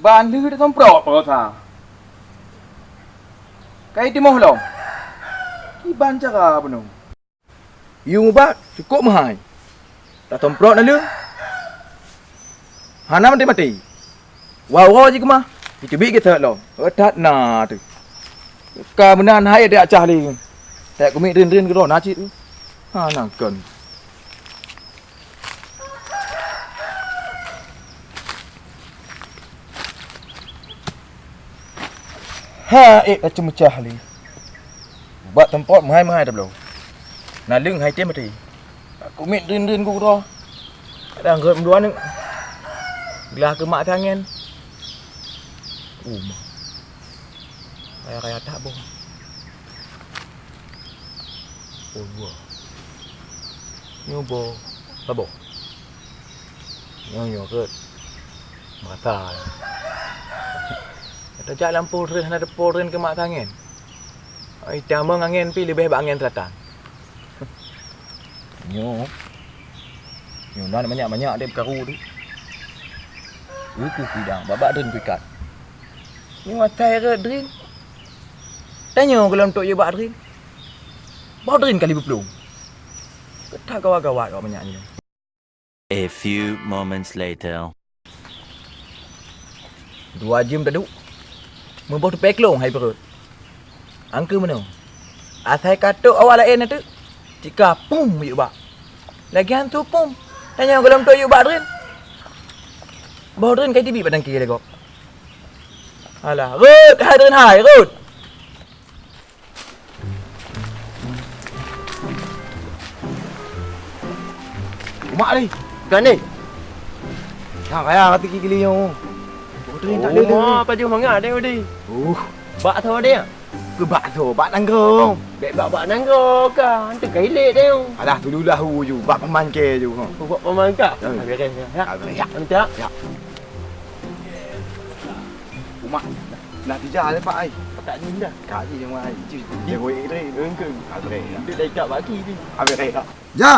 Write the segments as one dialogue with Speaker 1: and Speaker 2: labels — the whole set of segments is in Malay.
Speaker 1: ban lư đã thông pro pro tha. Kai ti moh long. Ki ban cara apa no? Yung ba cukup mahal. Tak thông pro na lư. Hana mati. Wow je ke mah. Dicubi kita lo. Otat na tu. Ka menan hai ada acah li. Tak kumik rin ke ro na cik tu. Ha nang kon. Ha macam mecah li. Buat tempat mahal-mahal dah belum. Nak lưng hai tiap mati. Aku mit rin ku ro. Ada angkat dua ni. Gelah ke mak tangan. Kaya tak boh. Oh gua. Nyobo. Babo. Nyo ke. Mata. Ada jalan poren ada poren ke mak tangan. Ai tamang angin pi lebih ba angin selatan. Nyo. Nyo nak banyak-banyak dia berkaru tu. Itu sidang babak drin pikat. Ni matai ke drin? Tanya kalau untuk je bak drin. Bau drin kali berpelung. Ketak kawat-kawat kau banyaknya.
Speaker 2: A few moments later.
Speaker 1: 2 jam tak duk. Membau tu peklong hai perut. Angka mana? Asai katuk awal lain tu. Jika pum yuk bak. Lagian tu pum. Tanya kalau untuk yuk bak drin. Bau drin kai tibi padang kiri kau. Alah, Rut, hai drin hai, Rut. Mak ni.
Speaker 3: Kan ni?
Speaker 1: Ha kaya kata kili yo. Bau drin tak lele.
Speaker 3: Oh, apa dia mangga dia odi. Bak tho dia.
Speaker 1: Ke bak tu, bak nanggung.
Speaker 3: Bek bak nanggo ka, ante kai lek dia.
Speaker 1: Alah, dululah hu ju, bak paman ke ju.
Speaker 3: Bak paman ka. Beres ya.
Speaker 1: Ya.
Speaker 3: Ante.
Speaker 1: Ya. Mak nak tija le pak ai.
Speaker 3: Tak ni dah.
Speaker 1: Kak ji yang mai. Ji dia hoi dre engkeng. Abre.
Speaker 3: Dia dah ikat baki ni.
Speaker 1: Abre dah.
Speaker 4: Ja.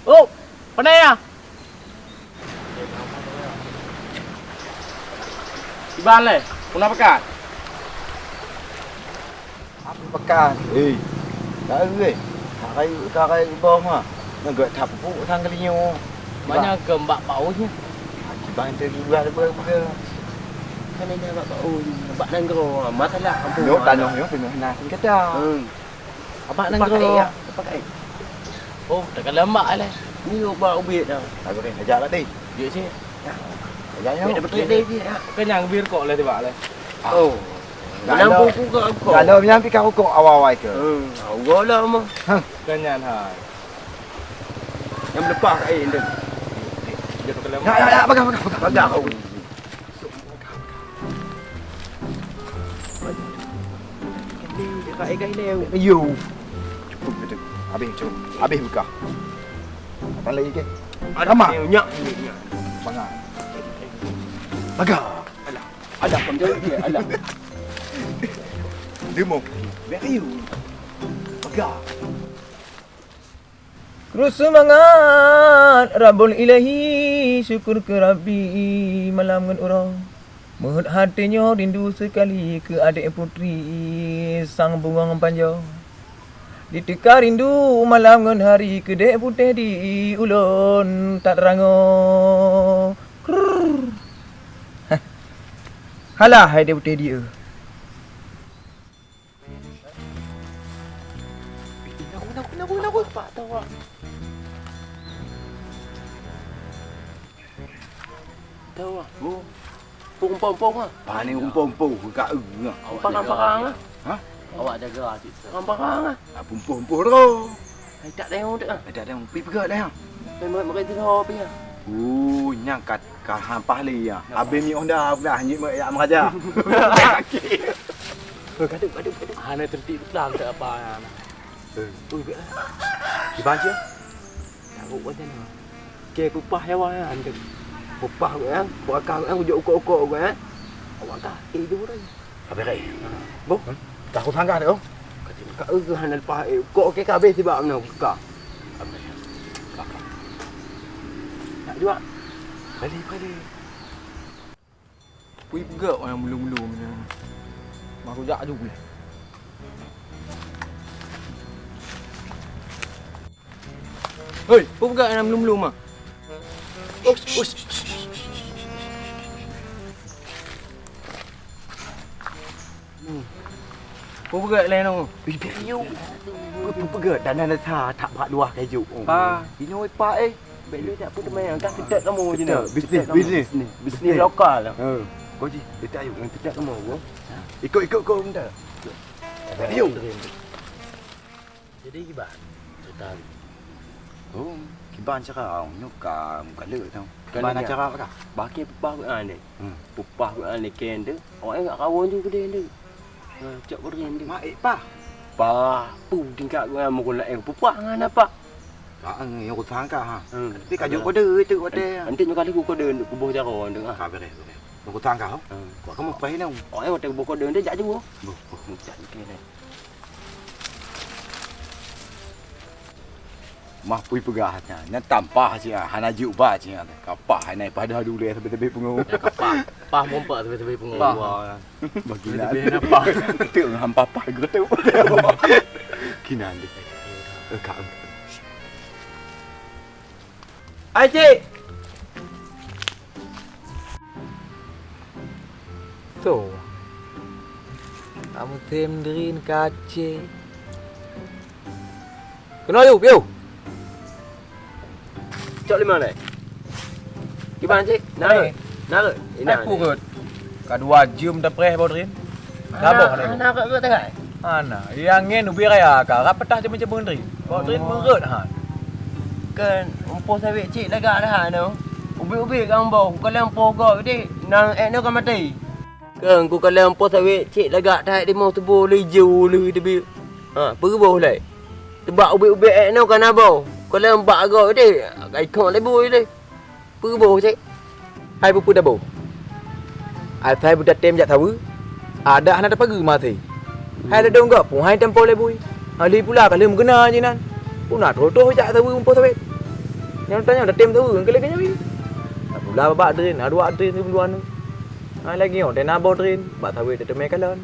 Speaker 3: Oh, pandai ah. Iban le, puna pekat.
Speaker 1: Apa pekan? Tak oi. Karai bom ah. Nak gak thap pu thang kalinyo.
Speaker 3: Banyak ke mbak baunya.
Speaker 1: Ban tu dua apa.
Speaker 3: Kan ini mbak bau. Mbak nanggo, masalah kampung.
Speaker 1: Yo tanah yo tanah na sing kata.
Speaker 3: Abang nanggo. Pakai. Oh, tak kala mak le. Ni ubah ubit dah.
Speaker 1: Abre ajak lah ti.
Speaker 3: Dia sini.
Speaker 1: Ajak yo.
Speaker 3: Dia betul dia ni.
Speaker 5: Kenyang bir kok le tiba le.
Speaker 3: Oh. Dalam buku ke kau?
Speaker 1: Kalau nyampi kau kok awal-awal ke.
Speaker 3: Awal lah mah.
Speaker 5: Kenyang hai.
Speaker 3: Yang lepas air dia.
Speaker 5: Dia pakai lemah.
Speaker 1: Ya, bagai kau.
Speaker 3: Dekat air leu.
Speaker 1: Ayo. Cukup betul. Habis buka. Apa lagi ke?
Speaker 3: Ada mak. Nyak.
Speaker 1: Bangang. Baga. Alah.
Speaker 3: Ada pun dia. Ada.
Speaker 1: Demo. Biar ayo. Baga.
Speaker 3: Terus semangat Rabbul Ilahi, syukur ke Rabbi malam dengan orang. Mengut hatinya rindu sekali ke adik putri sang bunga panjang. Ditika rindu malam dengan hari ke dek putih di ulun tak terango. Halah hai dek putih dia. Nak pak tahu. Tahu ah. Pung-pung ah.
Speaker 1: Pani umpong-umpong ka eng.
Speaker 3: Parang-parang ah.
Speaker 1: Ha?
Speaker 3: Awak jaga adik. Parang-parang ah.
Speaker 1: Umpong-umpong tu.
Speaker 3: Hai tak tengok dak ah.
Speaker 1: Ada pi pegat dah.
Speaker 3: Mereka tu ho pi ah.
Speaker 1: Nyang kat hampah li ya. Abang ni onda dah nyik mak ya meraja.
Speaker 3: Gaduh.
Speaker 5: Hana tertib betul tak apa ya.
Speaker 1: Dibaca.
Speaker 3: Tahu macam mana. Ke pupah ya wah anda. Pupah kan. Berakal kan ujuk ukok-ukok kan. Awak kah tidur dah.
Speaker 1: Apa rai?
Speaker 3: Bo.
Speaker 1: Tak aku sangka dah.
Speaker 3: Kak hana lepas ukok ke kabeh tiba mana kak. Tak juga.
Speaker 1: Balik.
Speaker 5: Pui pegak orang mulu-mulu macam. Mak rujak tu boleh. Hei, apa pegak orang mulu-mulu mah? Ush. Apa pegak lain tu?
Speaker 4: Biu. Pegat dan ada tak pak luah keju.
Speaker 5: Pa.
Speaker 4: Ini pak Bela tak apa teman kan tidak kamu je ni.
Speaker 6: Bisnes
Speaker 4: ni. Bisnes lokal lah.
Speaker 6: Kau ji, kita ayuk
Speaker 4: Yang tidak kamu bro.
Speaker 6: ikut kau minta. Ayuk.
Speaker 4: Jadi gimana? Cerita.
Speaker 6: Oh, kiban cakap nyuka muka le tau.
Speaker 4: Kan
Speaker 6: Kiban
Speaker 4: dia-
Speaker 6: cakap apa kah?
Speaker 4: Baki pupah ko ni.
Speaker 6: Hmm.
Speaker 4: Pupah ko ni ken tu. Orang enggak kawan tu gede tu. Cak berian tu.
Speaker 6: Mak pa.
Speaker 4: Pa, pu tingkat ko mo ko la pupah ngan apa?
Speaker 6: Ang yang kau sangka ha.
Speaker 4: Hmm.
Speaker 6: Tapi kajuk kau de itu kau de.
Speaker 4: Nanti nyo kali ko đơn ko bo jaro tu ah.
Speaker 6: Ka bere. Kau sangka ha. Kau kamu pai nang.
Speaker 4: Orang yang ko đơn dia jak ju.
Speaker 6: Bu.
Speaker 4: Jak ke ni.
Speaker 6: Mah pui pegah nya. Nya tampah je hana ju ba je. Kapah hanai pada dulu ya tebe pengu.
Speaker 4: Pa mompa tebe pengawal.
Speaker 6: Bagi nak apa? Tengok hampa pa getu. Kinan dia. Kak.
Speaker 3: Cik. Tu. Kamu tim derin kace. Kena yuk.
Speaker 4: Cok lima ni. Gimana cik? Nak? Nak?
Speaker 3: Aku kot. Kadua jam dah preh bodrin. Kabah ni.
Speaker 4: Nak ke tengah?
Speaker 3: Ana, yang ngin ubi raya ka, rapatah je macam bendri. Bodrin mengerut ha.
Speaker 4: Kan umpo sawit cik lagak dah tu. Ubi-ubi kan bau. Kalau umpo gak dia nang no kan mati. Kan ku kalau umpo sawit cik lagak dah dia mau tebu hijau lu dia. Ha, pergi bau lai. Tebak ubi-ubi no kan abau. Kalau mbak gak dia, ikon lebu dia. Pergi bau cik.
Speaker 3: Hai pupu dah bau. Saya budak tem jak tahu. Ada anak pagi mati. Hai dah dong gak pun hai tempo lebui. Ali pula kalau mengena je nan. Puna trotoh jak tahu umpo sawit. Yang tanya dah tem tahu kali kanya wi. Pula babak drin, dua drin ni dua nu. Hai lagi oh dan abau drin, bak tahu dah temai kalon.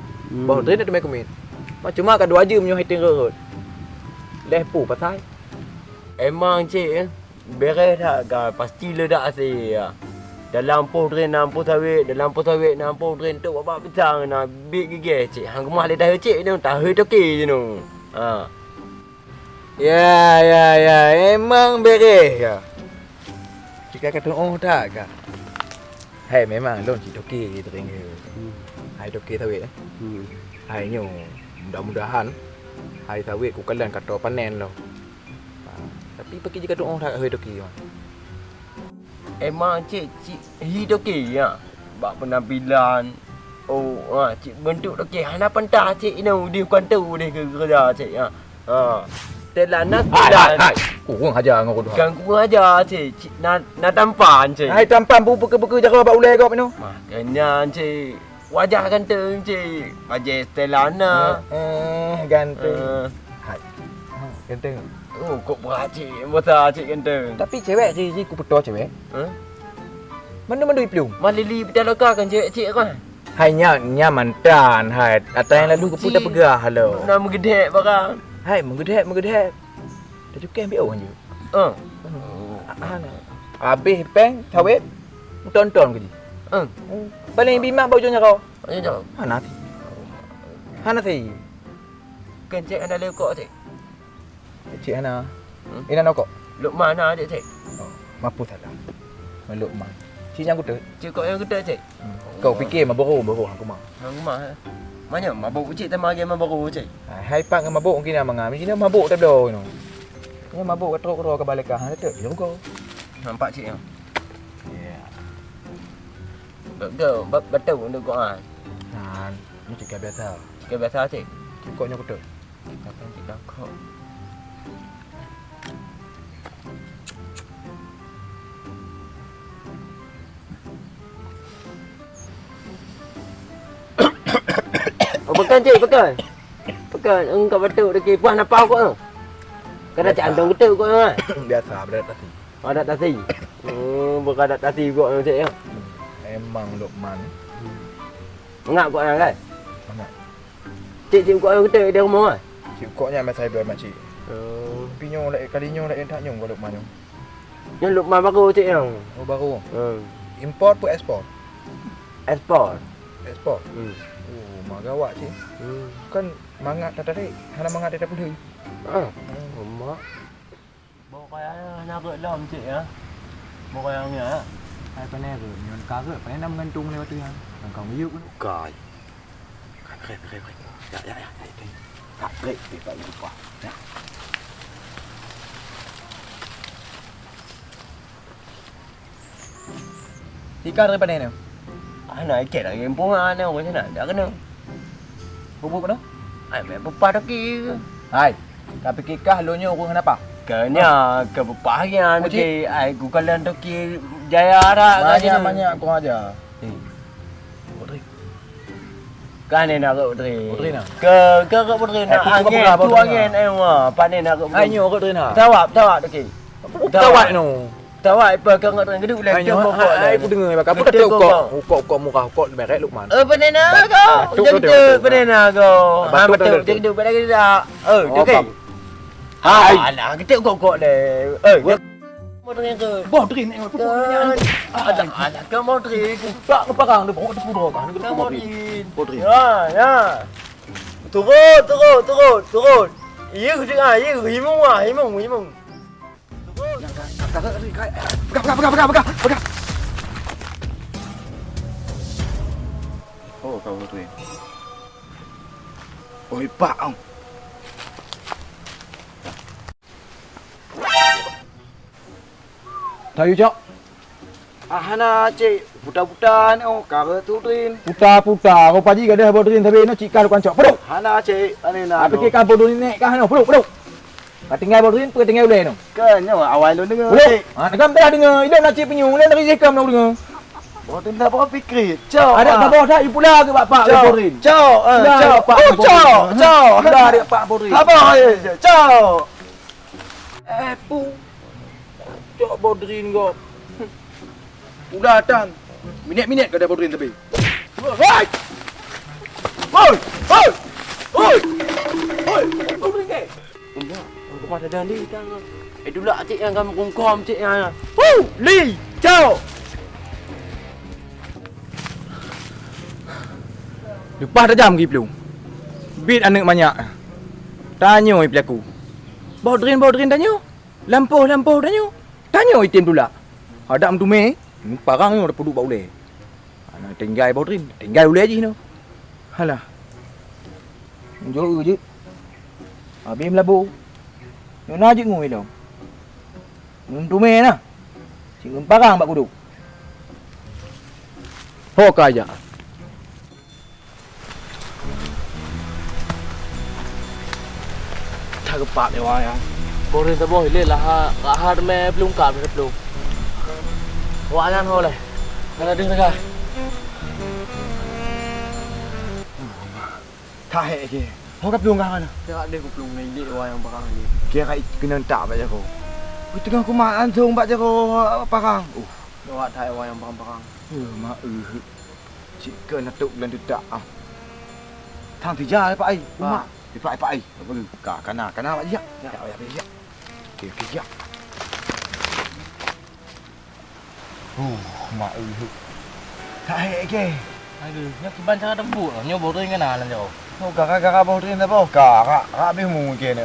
Speaker 3: Bau drin dah temai kumit. Cuma kan 2 jam nyo hai tinggerut. Lepo pasai.
Speaker 4: Emang cik beres tak kan pasti ledak asyik ya. Dalam poh drain nampu sawit, nampu drain tu babak petang nak big gigi cik. Hang gemah le dah cik tu, tahu toki je tu. Ha.
Speaker 3: Ya, emang beres ya. Jika kata oh tak kah? Hai memang long cik toki gitu ring. Hai toki sawit. Hai nyo mudah-mudahan hai sawit ku kalan kata panen lo. Tapi pergi jika doa tak hai toki.
Speaker 4: Emang cik toki ya. Bak penampilan. Oh, cik bentuk toki. Hana pentah cik ni dia bukan tu dia kerja cik ya. Ha. Telana
Speaker 3: Hai. Kurang ajar ngau doa.
Speaker 4: Kan ku aja cik nak tampan cik.
Speaker 3: Hai tampan bu buku jaga bak ulai kau minum.
Speaker 4: Makanya cik wajah ganteng cik. Wajah Stelana.
Speaker 3: Ganteng. Hai. Ganteng.
Speaker 4: Oh, kok berat cik. Besar cik ganteng.
Speaker 3: Tapi cewek Riri ku petua cewek. Mana pelum?
Speaker 4: Malili pedalaka kan cik kan.
Speaker 3: Hai nya mantan hai. Atau yang lalu ku putar pegah halo.
Speaker 4: Nak menggedek barang.
Speaker 3: Hai menggedek. Dah cukai ambil orang je. Habis peng sawit. Tonton ke je. Paling bimak bau jonya kau.
Speaker 4: Ayo.
Speaker 3: Hana thi.
Speaker 4: Kan cik ada lekok cik.
Speaker 3: Cik Hana. Ina nak kok.
Speaker 4: Luk mana adik cik?
Speaker 3: Mampu salah. Meluk mang. Cik yang kuda.
Speaker 4: Cik kok yang gede cik?
Speaker 3: Kau fikir mabuk aku mah.
Speaker 4: Hang mah. Mana mabuk cik tak mari mabuk cik.
Speaker 3: Hai pak dengan mabuk mungkin mangam. Sini mabuk tak dah you know. Ni mabuk ketrok ke balik kah. Ada je kau.
Speaker 4: Nampak cik yang.
Speaker 3: Ya.
Speaker 4: Betul untuk kau ah.
Speaker 3: Ni cakap biasa.
Speaker 4: Cik biasa cik.
Speaker 3: Cukupnya kuda.
Speaker 4: Takkan cik dah kau. Oh, pekan cik, pekan. Engkau betul dekat puas napau kau. Kena cik andong betul kau kan.
Speaker 3: Biasa beradaptasi.
Speaker 4: Adaptasi. Beradaptasi kau cik ya.
Speaker 3: Memang Lokman
Speaker 4: Mengap kau orang kan?
Speaker 3: Mengap.
Speaker 4: Cik kau orang kita di rumah kan?
Speaker 3: Cik koknya mai saya mak cik. Pinyo lek kalinya lek tak nyong kalau mana.
Speaker 4: Yang Lukman baru cik yang.
Speaker 3: Oh baru.
Speaker 4: Hmm.
Speaker 3: Import pun ekspor.
Speaker 4: Ekspor.
Speaker 3: Ekspor.
Speaker 4: Hmm.
Speaker 3: Oh, magawak cik. Kan mangat tak tarik. Hana mangat dia tak boleh.
Speaker 4: Ah. Mak. Bawa kaya nak ke dalam cik ya. Bawa kaya ni ya.
Speaker 3: Hai panai ke? Nyon kaget, panai nak mengantung lewat tu yang. Kau meyuk tu.
Speaker 6: Kai. Kai. Ya. Tak break dia tak lupa. Ya.
Speaker 3: Ikan dari panai ni.
Speaker 4: Anak ikat lagi empungan ni macam mana? Dah kena.
Speaker 3: Bubuk mana?
Speaker 4: Ai mai papa dak ke.
Speaker 3: Hai. Tapi kikah lonyo orang kenapa?
Speaker 4: Kena ke papa harian ke ai ku kalian dak ke jaya dak
Speaker 3: Banyak kau aja.
Speaker 4: Kan ni nak Putri.
Speaker 3: Putri nak?
Speaker 4: Ke Putri nak angin tu angin ai wah. Panen nak Putri.
Speaker 3: Hai nyo kau terina.
Speaker 4: Tawak dak ke.
Speaker 3: Tawak no.
Speaker 4: Tawak apa ke ngak geduk lek
Speaker 3: Hai nyo. Hai pun dengar bakal apa tu kau muka kau merek Lukman.
Speaker 4: Panen nak kau. Jadi panen nak kau. Ha betul jadi pada kita. Okey. Hai. Anak kita kok deh. Mau dengan ke?
Speaker 3: Boh drin ni.
Speaker 4: Ada ke mau drin?
Speaker 3: Tak keparang dia bawa tepu dah.
Speaker 4: Kita mau drin.
Speaker 3: Boh drin.
Speaker 4: Ya. Turun. Iya ke dengar? Iya himung.
Speaker 3: Pegang.
Speaker 6: Oh kau tu. Oi pak ang.
Speaker 3: Tahu cok.
Speaker 6: Hana cik buta-buta ni kara tu drin.
Speaker 3: Putar. Kau paji gadah boh drin tapi nak cikar kan cok. Peduk.
Speaker 6: Hana cik ane na.
Speaker 3: Apa ke boh drin ni kan peduk. Kau tinggal boh drin, pergi tinggal boleh no.
Speaker 6: Kan nyawa awal lu dengar.
Speaker 3: Peduk. Negam dah dengar. Idam nak cik penyu, lain dari sekam nak dengar.
Speaker 6: Oh tu tak apa fikir. Cok.
Speaker 3: Ada apa dah ibu pula ke bapak boh drin?
Speaker 6: Cok. Cok.
Speaker 3: Dah ada pak boh drin.
Speaker 6: Apa? Cok.
Speaker 3: Pu. Cok boh drin kau. Udah datang. Minit-minit kau dah boh drin tapi. Hoi! Boh drin ke?
Speaker 4: Enggak. Aku pada dah li kan. Dulu cik yang kamu kongkom cik yang.
Speaker 3: Li! Ciao! Lepas dah jam pergi pelung. Bit anak banyak. Tanya oi pelaku. Boh drin tanya. Lampuh tanya. Tanya oi tim pula. Hadam tu me. Parang ni dah puduk bau le. Ana tinggal boh drin. Tinggal boleh aje no. Halah. Jauh je. Habis melabu. Yo na je ngui dong. Tu me nah. Sing parang bak kuduk. Ho ka aja.
Speaker 4: Tak kepak ni wah ya. Borin tak boleh le lah. Lahar me belum kap belum. Wah kan ho le. Nak ada dekat.
Speaker 6: Tak hek ke. Kau dah pelung kan?
Speaker 4: Dekat dia belum ni wah yang barang ni.
Speaker 6: Kira kena tak baca kau. Tengah aku mak antung baca kau parang.
Speaker 4: Dekat thai wah yang barang.
Speaker 6: Mak cik ke nak tuk bulan tu tak ah. Thang tu jah pak ai. Mak. Pak ai. Ka kana pak dia. Ya ya. Okey ya. Mak tak hek ke.
Speaker 4: Aduh, nak kiban cara tembuk. Nyo borin kan lah jauh.
Speaker 6: Kau kakak bawa train tak bawa? Kakak bingung ke ni.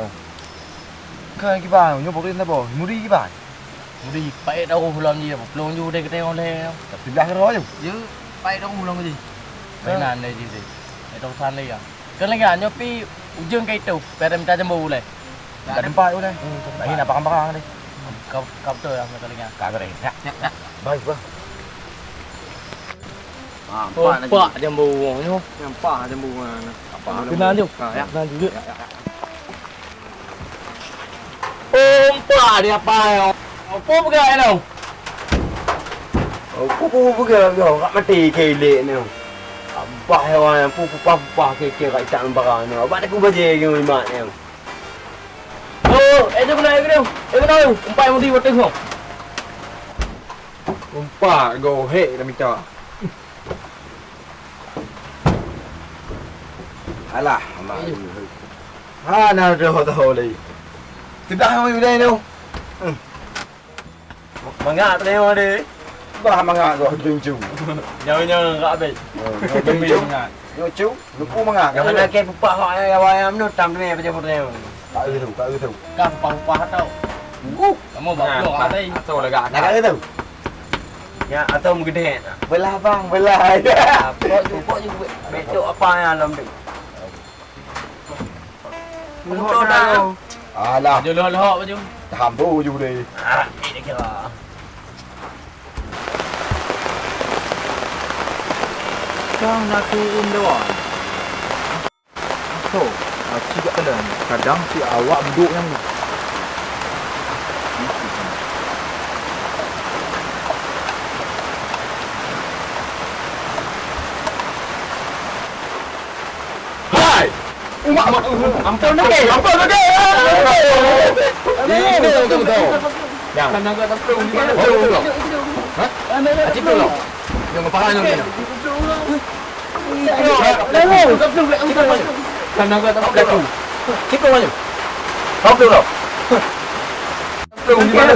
Speaker 6: Kau yang kiban, nyo bawa train tak bawa? Muri kiban.
Speaker 4: Muri pakai dah ulang je. Pelong ju dek tengok le.
Speaker 6: Tapi belah kero je.
Speaker 4: Je pakai dah ulang je. Mainan le je. Itu san le ya. Kan lagi nyo pi ujung kai tu. Pada minta jambu le.
Speaker 6: Tak tempat tu dah. Tak hina parang-parang ni.
Speaker 4: Kau betul lah kata lagi.
Speaker 6: Kakak ni. Ya. Baik bah.
Speaker 4: Pak jambu nyo.
Speaker 6: Nampak jambu mana.
Speaker 4: Kenal je.
Speaker 6: Ya.
Speaker 4: Kenal juga. Pak dia apa yo? Apa pegang ni?
Speaker 6: Aku pegang kau. Kak mati kelek ni. Abah yang pupa kek kat tak barang ni. Abah tak baje ke mak ni.
Speaker 4: Itu kena. Umpai mau di waktu kau.
Speaker 3: Umpak go hek dah minta.
Speaker 6: Alah, Hana dah tahu lagi. Tidak mauอยู่ได้đâu.
Speaker 4: Mangga tu dia ada.
Speaker 6: Bah mangga rồi chung chung.
Speaker 4: Nyo gak habis.
Speaker 6: Chung chung. Yo chung, lupa mangga.
Speaker 4: Yang mana ke pupak hak ayam nu tam ni macam dia.
Speaker 6: Tak tahu.
Speaker 4: Pupak tau.
Speaker 5: Kamu bawa kat tadi.
Speaker 6: Tahu lah gak.
Speaker 4: Nak kata tu. Ya atau gede.
Speaker 6: Belah bang, belah.
Speaker 4: Pok juga. Betul apa yang dalam tu. Betul dah.
Speaker 6: Alah,
Speaker 5: Baju lohak baju.
Speaker 6: tham tuอยู่ดิ
Speaker 4: Ah, ini kira.
Speaker 1: Kang nak turun dewan. So, cik kalian kadang si awak duduk yang ni.
Speaker 6: Hai. Ampun lagi. Betul. Yang.
Speaker 5: Tanah kat tepung di mana?
Speaker 6: Betul. Ha? Acik belum. Yang kepala ni.
Speaker 5: Tanah kat tepung.
Speaker 1: Cik belum maju. Kau belum.
Speaker 5: Tepung di mana?